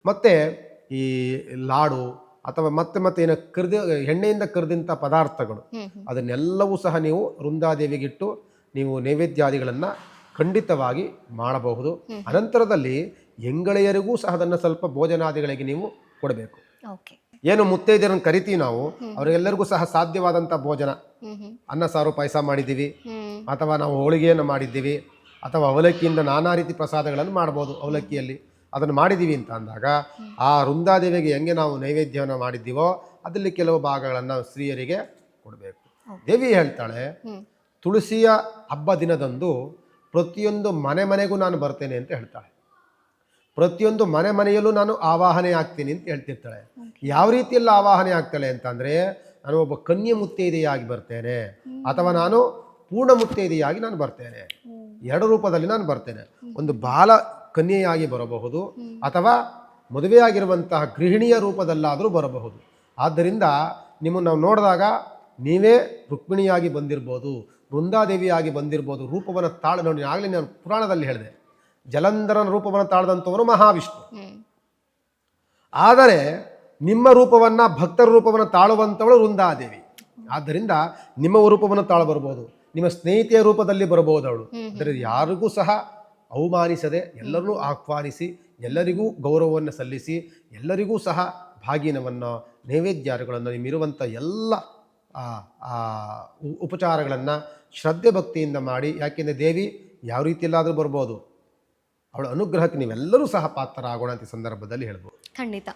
ಮತ್ತು ಈ ಲಾಡು ಅಥವಾ ಮತ್ತೆ ಏನು ಎಣ್ಣೆಯಿಂದ ಕರೆದಂಥ ಪದಾರ್ಥಗಳು ಅದನ್ನೆಲ್ಲವೂ ಸಹ ನೀವು ವೃಂದಾದೇವಿಗಿಟ್ಟು ನೀವು ನೈವೇದ್ಯಾದಿಗಳನ್ನು ಖಂಡಿತವಾಗಿ ಮಾಡಬಹುದು. ಅನಂತರದಲ್ಲಿ ಹೆಂಗಳೆಯರಿಗೂ ಸಹ ಅದನ್ನು ಸ್ವಲ್ಪ ಭೋಜನಾದಿಗಳಿಗೆ ನೀವು ಕೊಡಬೇಕು. ಏನು ಮುತ್ತೈದೆಯರನ್ನು ಕರಿತೀವಿ ನಾವು, ಅವರೆಲ್ಲರಿಗೂ ಸಹ ಸಾಧ್ಯವಾದಂಥ ಭೋಜನ, ಅನ್ನ ಸಾರು ಪಾಯಸ ಮಾಡಿದ್ದೀವಿ, ಅಥವಾ ನಾವು ಹೋಳಿಗೆಯನ್ನು ಮಾಡಿದ್ದೀವಿ, ಅಥವಾ ಅವಲಕ್ಕಿಯಿಂದ ನಾನಾ ರೀತಿ ಪ್ರಸಾದಗಳನ್ನು ಮಾಡ್ಬೋದು. ಅವಲಕ್ಕಿಯಲ್ಲಿ ಅದನ್ನು ಮಾಡಿದ್ದೀವಿ ಅಂತ ಅಂದಾಗ ಆ ವೃಂದಾದೇವಿಗೆ ಹೆಂಗೆ ನಾವು ನೈವೇದ್ಯವನ್ನು ಮಾಡಿದ್ದೀವೋ ಅದರಲ್ಲಿ ಕೆಲವು ಭಾಗಗಳನ್ನು ಸ್ತ್ರೀಯರಿಗೆ ಕೊಡಬೇಕು. ದೇವಿ ಹೇಳ್ತಾಳೆ, ತುಳಸಿಯ ಹಬ್ಬ ದಿನದಂದು ಪ್ರತಿಯೊಂದು ಮನೆಗೂ ನಾನು ಬರ್ತೇನೆ ಅಂತ ಹೇಳ್ತಾಳೆ. ಪ್ರತಿಯೊಂದು ಮನೆಯಲ್ಲೂ ನಾನು ಆವಾಹನೆ ಆಗ್ತೀನಿ ಅಂತ ಹೇಳ್ತಿರ್ತಾಳೆ. ಯಾವ ರೀತಿಯಲ್ಲಿ ಆವಾಹನೆ ಆಗ್ತಾಳೆ ಅಂತಂದರೆ, ನಾನು ಒಬ್ಬ ಕನ್ಯೆ ಮುತ್ತೈದೆಯಾಗಿ ಬರ್ತೇನೆ, ಅಥವಾ ನಾನು ಪೂರ್ಣ ಮುತ್ತೈದೆಯಾಗಿ ನಾನು ಬರ್ತೇನೆ. ಎರಡು ರೂಪದಲ್ಲಿ ನಾನು ಬರ್ತೇನೆ. ಒಂದು ಬಾಲ ಕನ್ಯೆಯಾಗಿ ಬರಬಹುದು, ಅಥವಾ ಮದುವೆಯಾಗಿರುವಂತಹ ಗೃಹಿಣಿಯ ರೂಪದಲ್ಲಾದರೂ ಬರಬಹುದು. ಆದ್ದರಿಂದ ನಿಮ್ಮನ್ನು ನಾವು ನೋಡಿದಾಗ ನೀವೇ ರುಕ್ಮಿಣಿಯಾಗಿ ಬಂದಿರ್ಬೋದು, ವೃಂದಾದೇವಿಯಾಗಿ ಬಂದಿರ್ಬೋದು. ರೂಪವನ್ನು ನೋಡಿ, ಆಗಲೇ ನಾನು ಪುರಾಣದಲ್ಲಿ ಹೇಳಿದೆ, ಜಲಂಧರನ ರೂಪವನ್ನು ತಾಳದಂಥವನು ಮಹಾವಿಷ್ಣು. ಆದರೆ ನಿಮ್ಮ ರೂಪವನ್ನು, ಭಕ್ತರ ರೂಪವನ್ನು ತಾಳುವಂಥವಳು ವೃಂದಾದೇವಿ. ಆದ್ದರಿಂದ ನಿಮ್ಮ ರೂಪವನ್ನು ತಾಳು ಬರ್ಬೋದು, ನಿಮ್ಮ ಸ್ನೇಹಿತೆಯ ರೂಪದಲ್ಲಿ ಬರಬಹುದು ಅವಳು. ಅಂದರೆ ಯಾರಿಗೂ ಸಹ ಅವಮಾನಿಸದೆ ಎಲ್ಲರನ್ನೂ ಆಹ್ವಾನಿಸಿ, ಎಲ್ಲರಿಗೂ ಗೌರವವನ್ನು ಸಲ್ಲಿಸಿ, ಎಲ್ಲರಿಗೂ ಸಹ ಭಾಗಿನವನ್ನು, ನೈವೇದ್ಯಾದಿಗಳನ್ನು, ನಿಮ್ಮಿರುವಂಥ ಎಲ್ಲ ಉಪಚಾರಗಳನ್ನು ಶ್ರದ್ಧೆ ಭಕ್ತಿಯಿಂದ ಮಾಡಿ. ಯಾಕೆಂದರೆ ದೇವಿ ಯಾವ ರೀತಿಯಲ್ಲಾದರೂ ಬರ್ಬೋದು, ಅವಳ ಅನುಗ್ರಹಕ್ಕೆ ನೀವೆಲ್ಲರೂ ಸಹ ಪಾತ್ರರಾಗೋಣ ಅಂತ ಸಂದರ್ಭದಲ್ಲಿ ಹೇಳ್ಬೋದು. ಖಂಡಿತ.